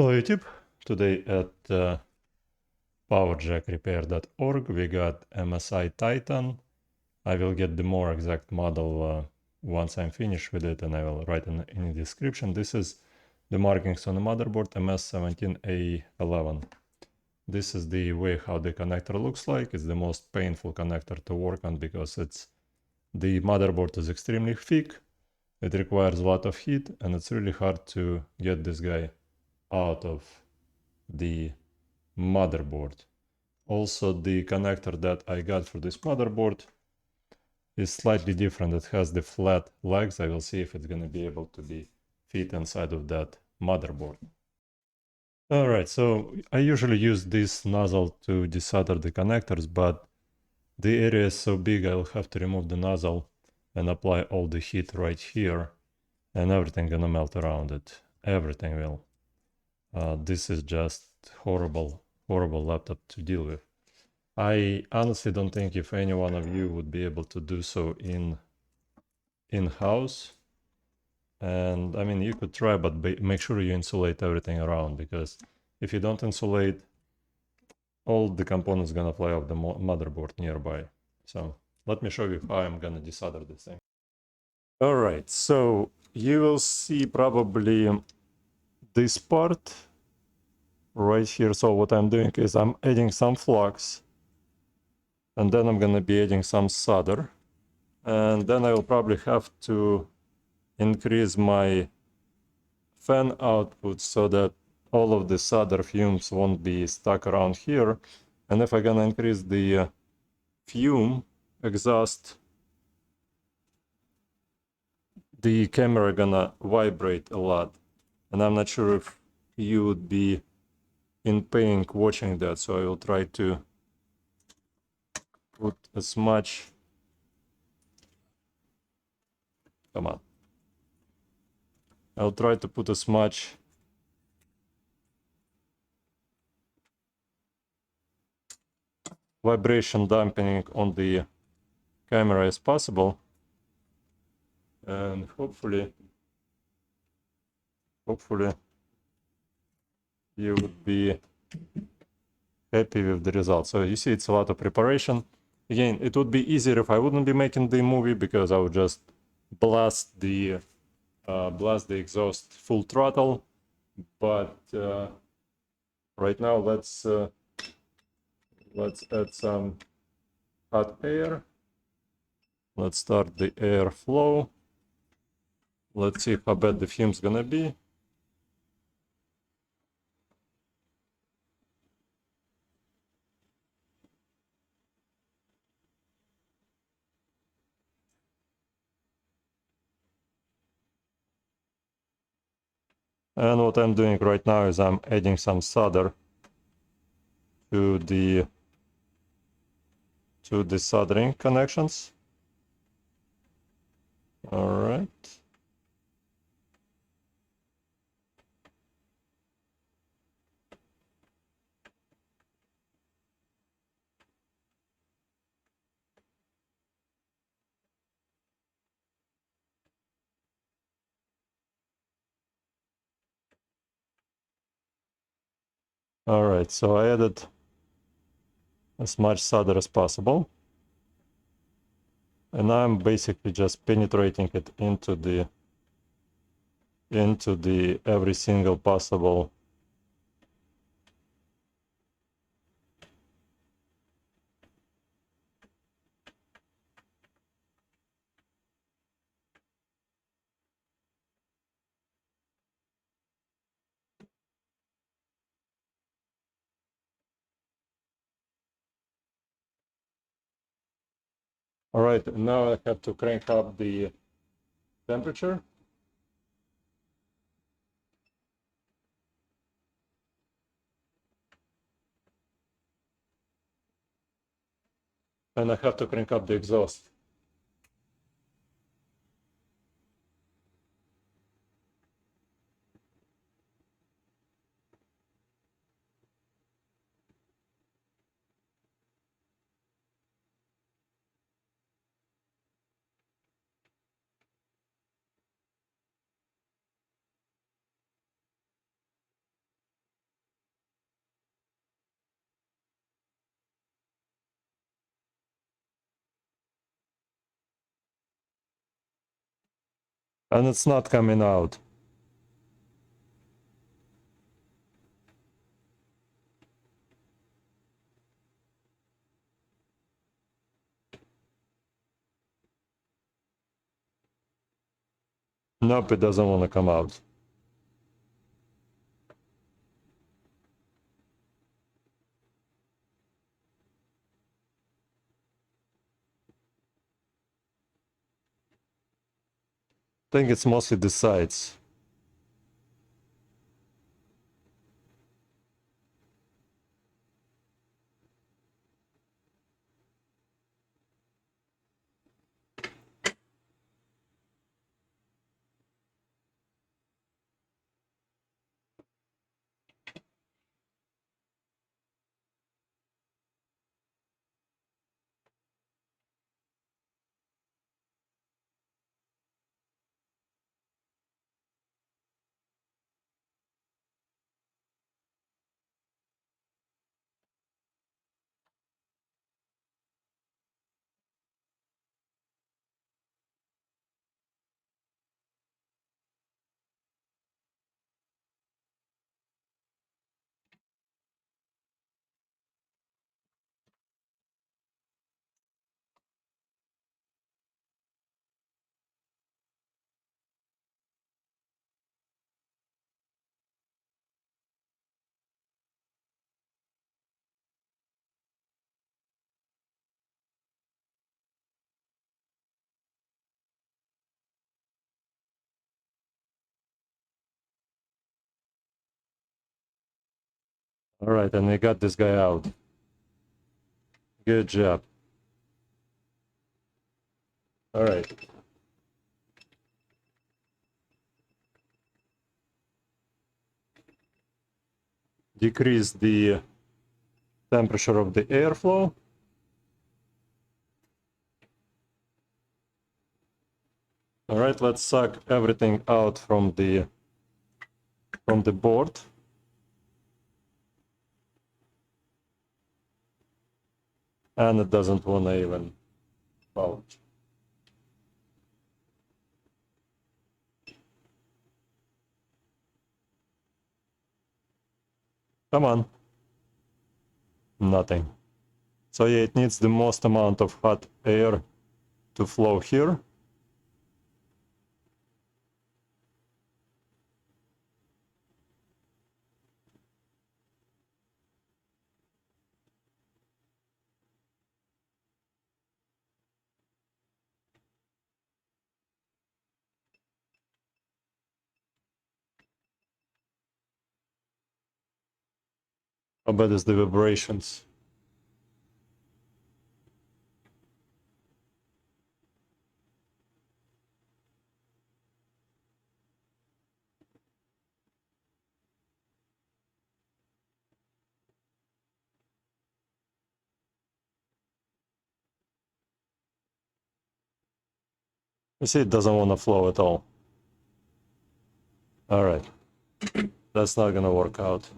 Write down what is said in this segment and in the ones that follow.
Hello YouTube, today at powerjackrepair.org we got MSI Titan. I will get the more exact model once I'm finished with it, and I will write in the description. This is the markings on the motherboard MS17A11. This is the way how the connector looks like. It's the most painful connector to work on because the motherboard is extremely thick, it requires a lot of heat, and it's really hard to get this guy out of the motherboard. Also, the connector that I got for this motherboard is slightly different. It has the flat legs. I will see if it's going to be able to be fit inside of that motherboard. Alright, so I usually use this nozzle to desolder the connectors, but the area is so big I'll have to remove the nozzle and apply all the heat right here, and everything gonna melt around it. Everything will. This is just horrible laptop to deal with. I honestly don't think if any one of you would be able to do so in-house. And I mean, you could try, but make sure you insulate everything around, because if you don't insulate, all the components gonna fly off the motherboard nearby. So let me show you how I'm gonna desolder this thing. All right, so you will see probably this part right here. So what I'm doing is I'm adding some flux, and then I'm gonna be adding some solder, and then I will probably have to increase my fan output so that all of the solder fumes won't be stuck around here. And if I'm gonna increase the fume exhaust, the camera gonna vibrate a lot, and I'm not sure if you would be in pain watching that, so I will try to put as much, come on, I'll try to put as much vibration dampening on the camera as possible, and hopefully you would be happy with the result. So you see, it's a lot of preparation. Again, it would be easier if I wouldn't be making the movie, because I would just blast the exhaust full throttle. But right now, let's add some hot air. Let's start the airflow. Let's see how bad the fume's gonna be. And what I'm doing right now is I'm adding some solder to the soldering connections. All right. All right, so I added as much solder as possible, and I'm basically just penetrating it into the every single possible All right, now I have to crank up the temperature. And I have to crank up the exhaust. And it's not coming out. Nope, it doesn't want to come out. I think it's mostly the sides. All right, and we got this guy out. Good job. All right. Decrease the temperature of the airflow. All right, let's suck everything out from the board. And it doesn't want to even bulge. Come on. Nothing. So yeah, it needs the most amount of hot air to flow here. How bad is the vibrations? You see, it doesn't want to flow at all. All right. That's not going to work out.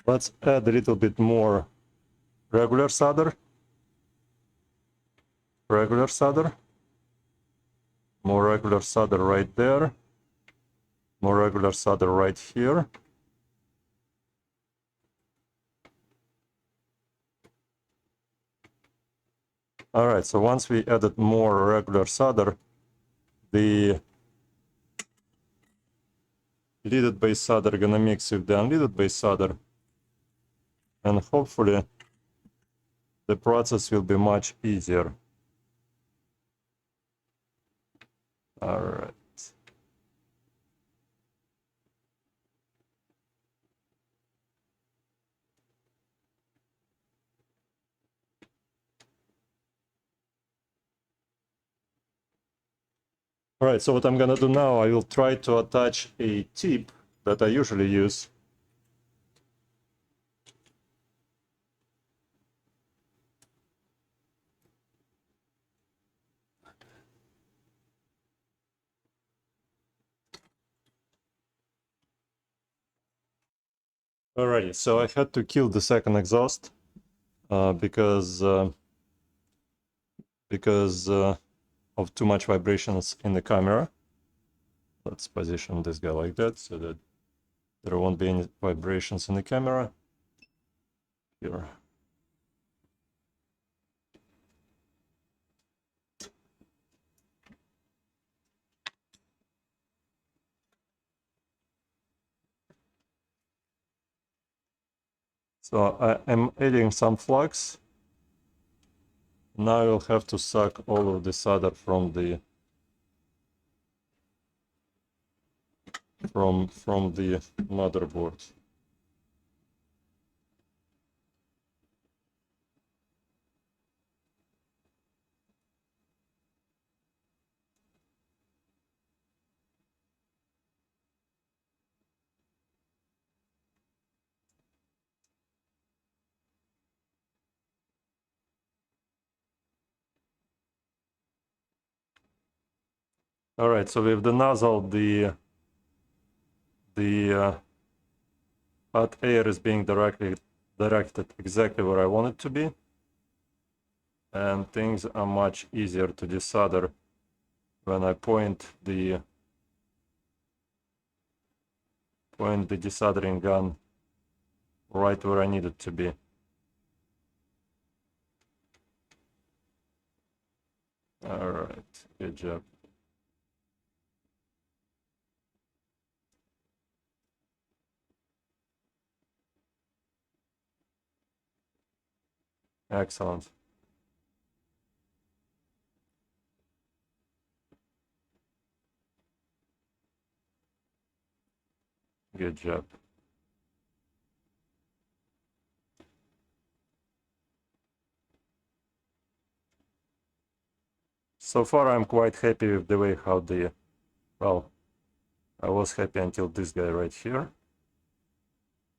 Let's add a little bit more regular solder. Regular solder. More regular solder right there. More regular solder right here. All right, so once we added more regular solder, the leaded base solder gonna mix with the unleaded base solder, and hopefully the process will be much easier. All right. All right, so what I'm gonna do now, I will try to attach a tip that I usually use. Alrighty, so I had to kill the second exhaust because of too much vibrations in the camera. Let's position this guy like that so that there won't be any vibrations in the camera. Here. So I'm adding some flux. Now I'll have to suck all of the solder from the motherboard. All right, so with the nozzle, the hot air is being directed exactly where I want it to be, and things are much easier to desolder when I point the desoldering gun right where I need it to be. All right, good job. Excellent. Good job. So far, I'm quite happy with the way how well, I was happy until this guy right here,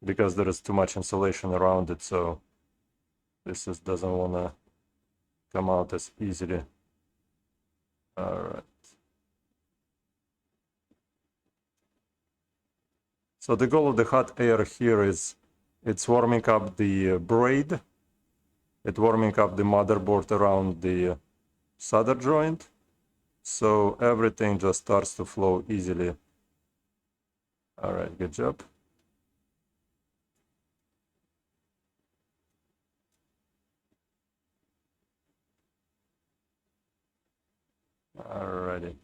because there is too much insulation around it, so this doesn't want to come out as easily. All right. So the goal of the hot air here is it's warming up the braid, it's warming up the motherboard around the solder joint, so everything just starts to flow easily. All right, good job. Alrighty.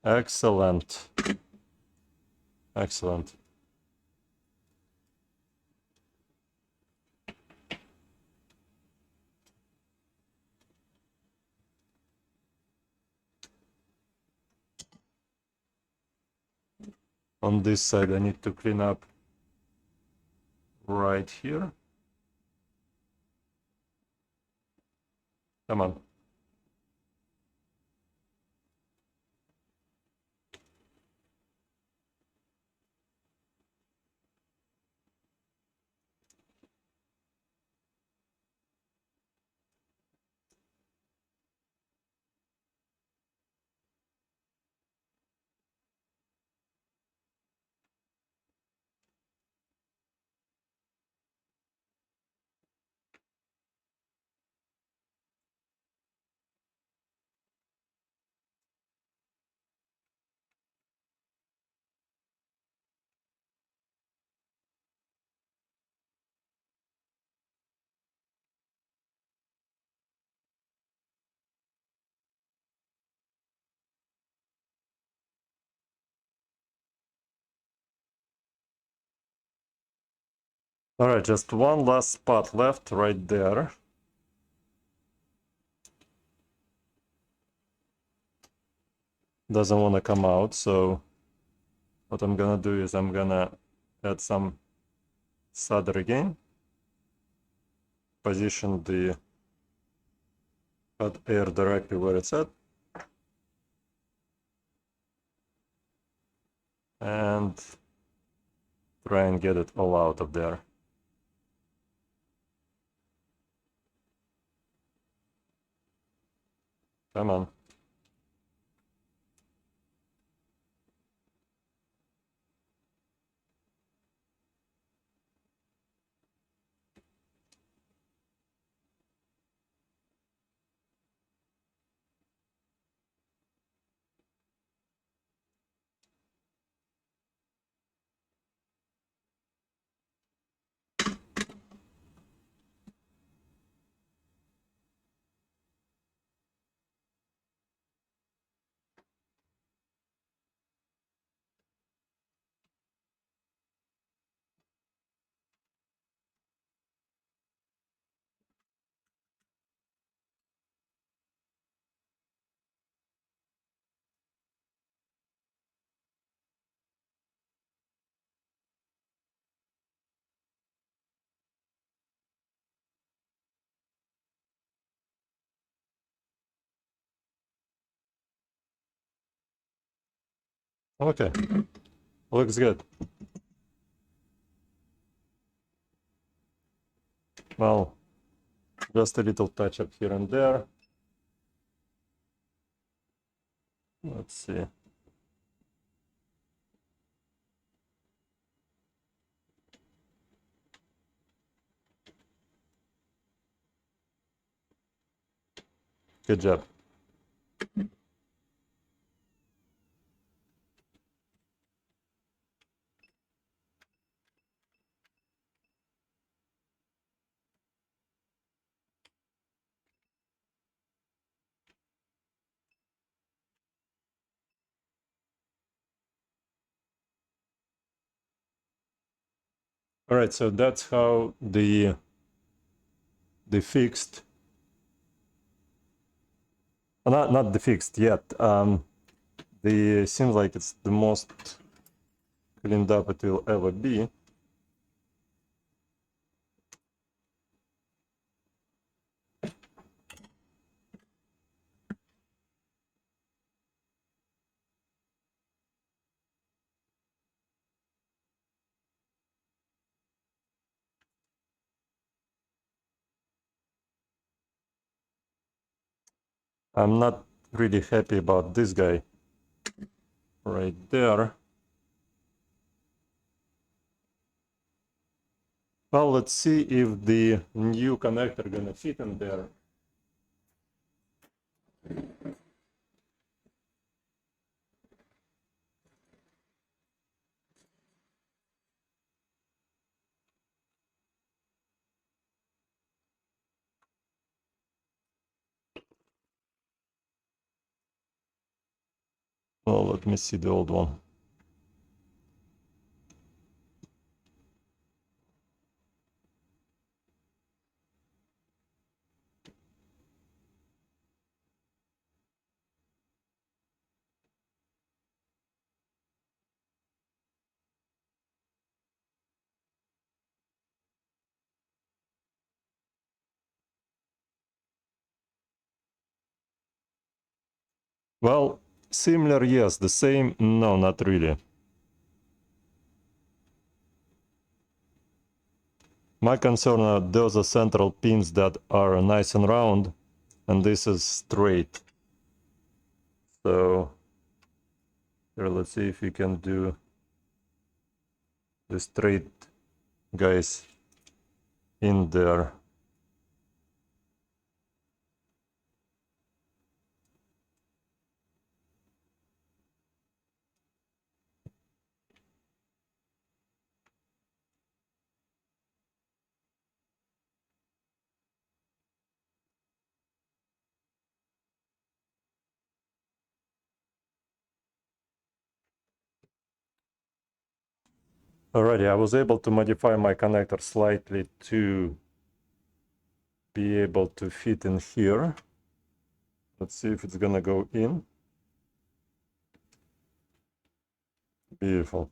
Excellent. Excellent. On this side, I need to clean up right here. Come on. All right, just one last spot left right there. Doesn't want to come out, so what I'm gonna do is I'm gonna add some solder again. Position the hot air directly where it's at. And try and get it all out of there. Come on. Okay, looks good. Well, just a little touch up here and there. Let's see. Good job. All right, so that's how the fixed, not the fixed yet. The seems like it's the most cleaned up it will ever be. I'm not really happy about this guy right there. Well, let's see if the new connector gonna fit in there. Well, let me see the old one. Well, similar, yes. The same, no, not really. My concern are those are central pins that are nice and round, and this is straight. So here, let's see if we can do the straight guys in there. Alrighty, I was able to modify my connector slightly to be able to fit in here. Let's see if it's gonna go in. Beautiful.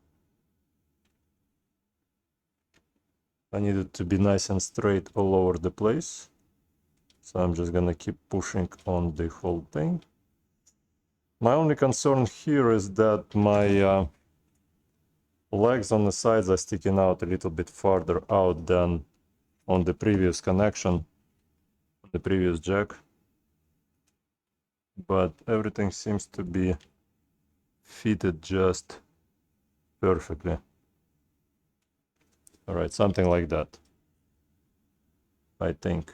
I need it to be nice and straight all over the place. So I'm just gonna keep pushing on the whole thing. My only concern here is that my legs on the sides are sticking out a little bit farther out than on the previous connection, the previous jack. but everything seems to be fitted just perfectly. All right, something like that, I think.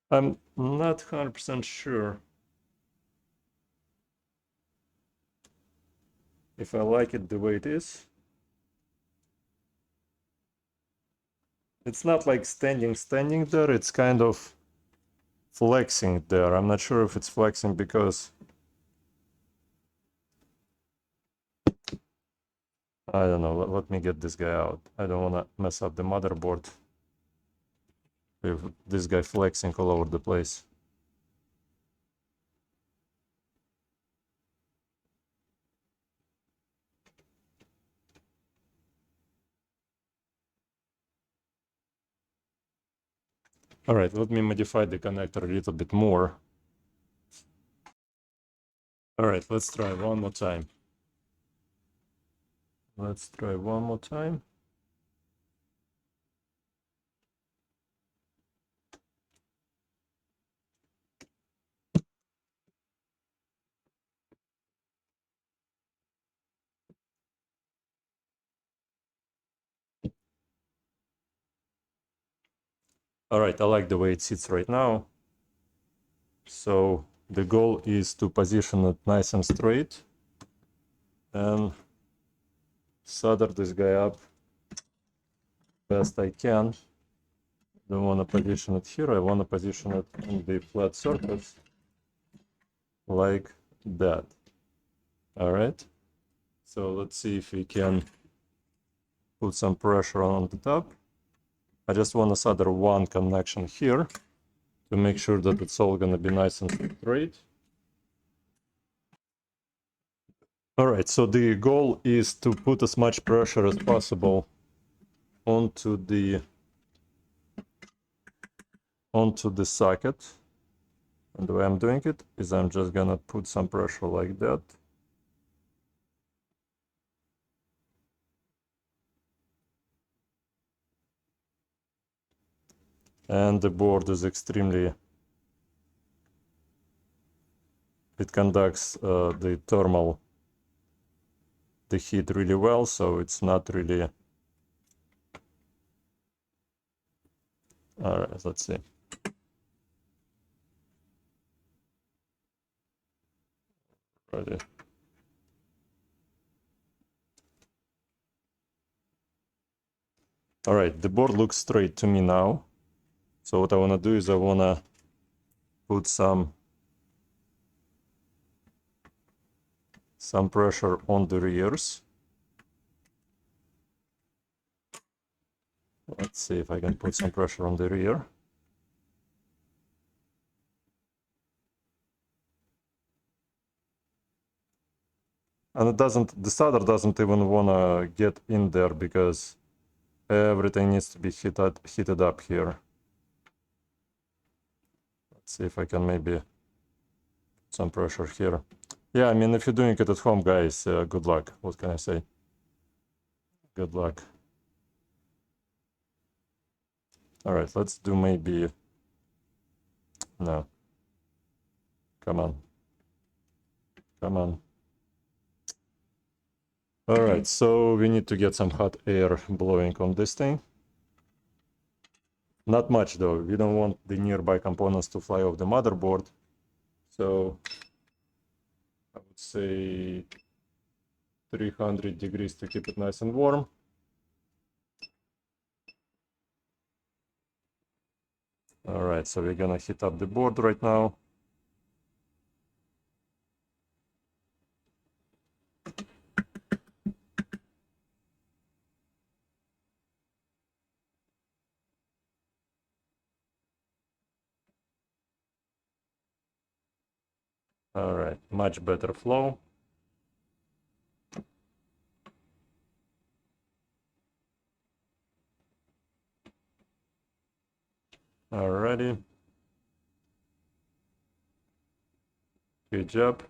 I'm not 100% sure if I like it the way it is. It's not like standing there, it's kind of flexing there. I'm not sure if it's flexing because I don't know. Let me get this guy out. I don't want to mess up the motherboard with this guy flexing all over the place. All right, let me modify the connector a little bit more. All right, let's try one more time. Let's try one more time. All right, I like the way it sits right now. So the goal is to position it nice and straight and solder this guy up best I can. Don't want to position it here. I want to position it on the flat surface like that. All right. So let's see if we can put some pressure on the top. I just want to solder one connection here to make sure that it's all going to be nice and straight. All right, so the goal is to put as much pressure as possible onto the socket. And the way I'm doing it is I'm just gonna put some pressure like that. And the board is extremely, it conducts the heat really well, so it's not really, all right, let's see. Ready. All right, the board looks straight to me now. So what I want to do is I want to put some pressure on the rears. Let's see if I can put some pressure on the rear. And the solder doesn't even want to get in there because everything needs to be heated up here. Let's see if I can maybe put some pressure here. Yeah, I mean, if you're doing it at home, guys, good luck. What can I say? Good luck. All right, let's do maybe, no. Come on. Come on. All right, so we need to get some hot air blowing on this thing. Not much though. We don't want the nearby components to fly off the motherboard. So I would say 300 degrees to keep it nice and warm. All right, so we're gonna heat up the board right now. All right, much better flow. Alrighty. Good job.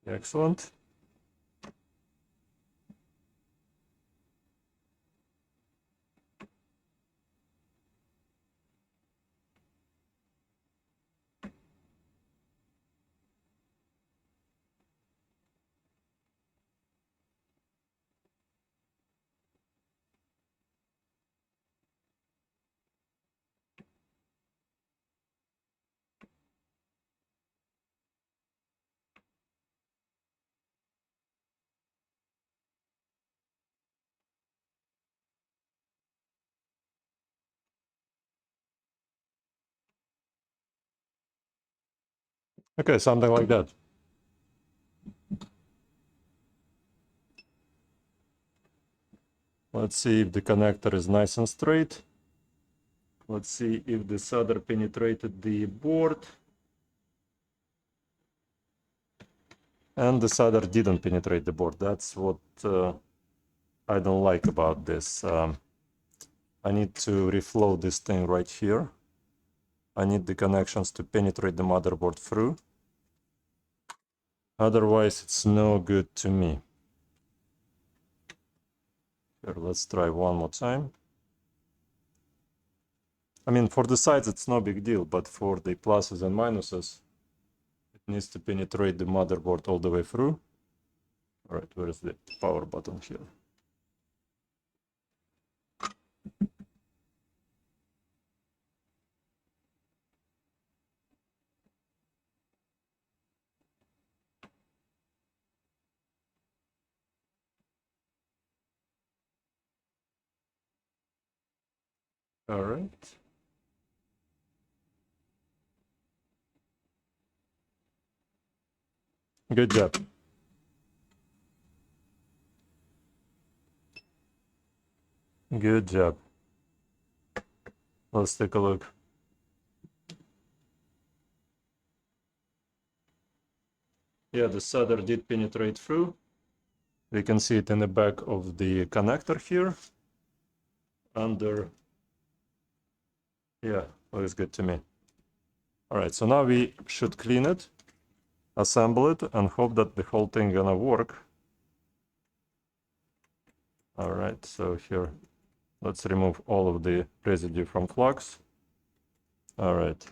Excellent. Okay, something like that. Let's see if the connector is nice and straight. Let's see if the solder penetrated the board. And the solder didn't penetrate the board. That's what I don't like about this. I need to reflow this thing right here. I need the connections to penetrate the motherboard through. Otherwise, it's no good to me. Here, let's try one more time. I mean, for the sides, it's no big deal, but for the pluses and minuses, it needs to penetrate the motherboard all the way through. All right, where is the power button here? All right. Good job. Good job. Let's take a look. Yeah, the solder did penetrate through. We can see it in the back of the connector here. Under, yeah, looks good to me. All right, so now we should clean it, assemble it, and hope that the whole thing gonna work. All right, so here, let's remove all of the residue from flux. All right.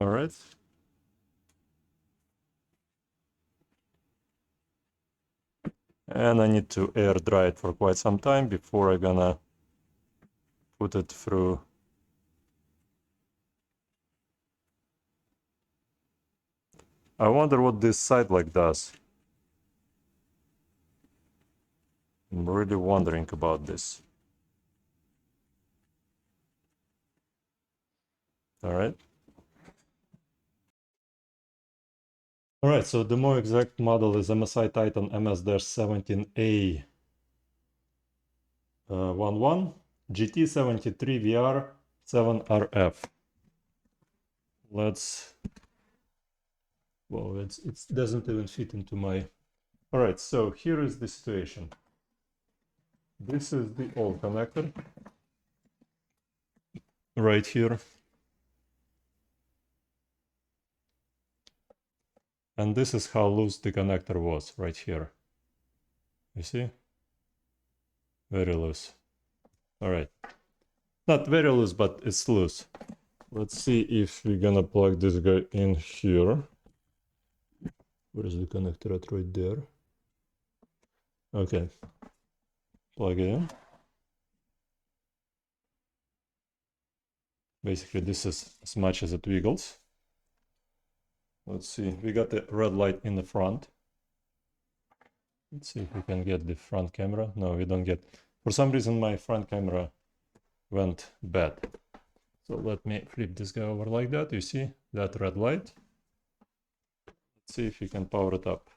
All right. And I need to air dry it for quite some time before I'm gonna put it through. I wonder what this side like does. I'm really wondering about this. All right. All right, so the more exact model is MSI Titan Ms-17A11 GT73VR 7RF. Let's, well, it doesn't even fit into my. All right, so here is the situation. This is the old connector right here. And this is how loose the connector was right here. You see? Very loose. All right. Not very loose, but it's loose. Let's see if we're gonna plug this guy in here. Where's the connector at? Right there. Okay. Plug it in. Basically, this is as much as it wiggles. Let's see. We got the red light in the front. Let's see if we can get the front camera. No, we don't get. For some reason, my front camera went bad. So let me flip this guy over like that. You see that red light? Let's see if you can power it up.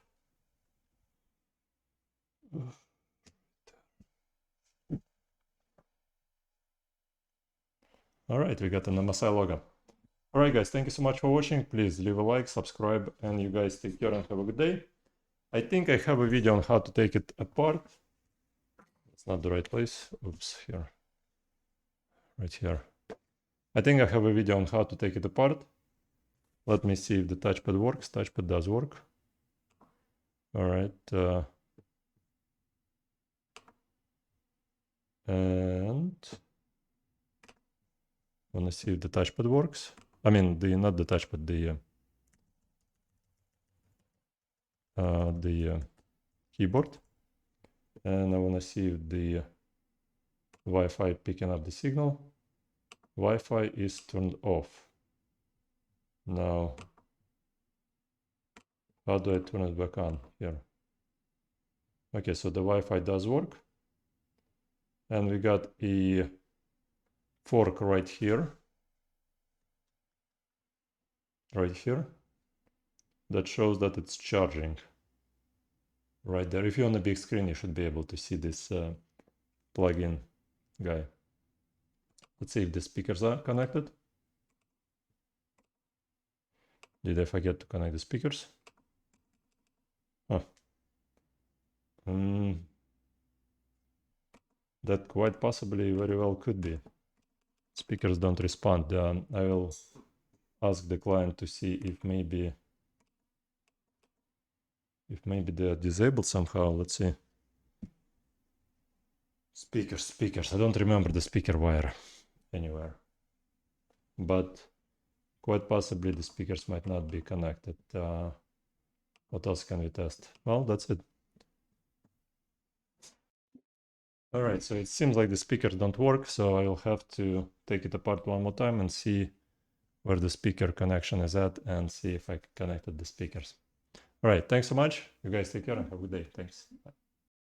All right, we got an MSI logo. All right, guys, thank you so much for watching. Please leave a like, subscribe, and you guys take care and have a good day. I think I have a video on how to take it apart. It's not the right place. Oops, here. Right here. I think I have a video on how to take it apart. Let me see if the touchpad works. Touchpad does work. All right. And I want to see if the touchpad works. I mean, not the touchpad, the keyboard. And I want to see if the Wi-Fi picking up the signal. Wi-Fi is turned off. Now, how do I turn it back on? Here. Okay, so the Wi-Fi does work. And we got a fork right here. Right here. That shows that it's charging. Right there. If you're on a big screen, you should be able to see this plug-in guy. Let's see if the speakers are connected. Did I forget to connect the speakers? Oh. That quite possibly very well could be. Speakers don't respond. I will ask the client to see if maybe they're disabled somehow. Let's see. Speakers. I don't remember the speaker wire anywhere. But quite possibly the speakers might not be connected. What else can we test? Well, that's it. All right, so it seems like the speakers don't work, so I will have to take it apart one more time and see where the speaker connection is at and see if I connected the speakers. All right, thanks so much. You guys take care and have a good day. Thanks. Bye.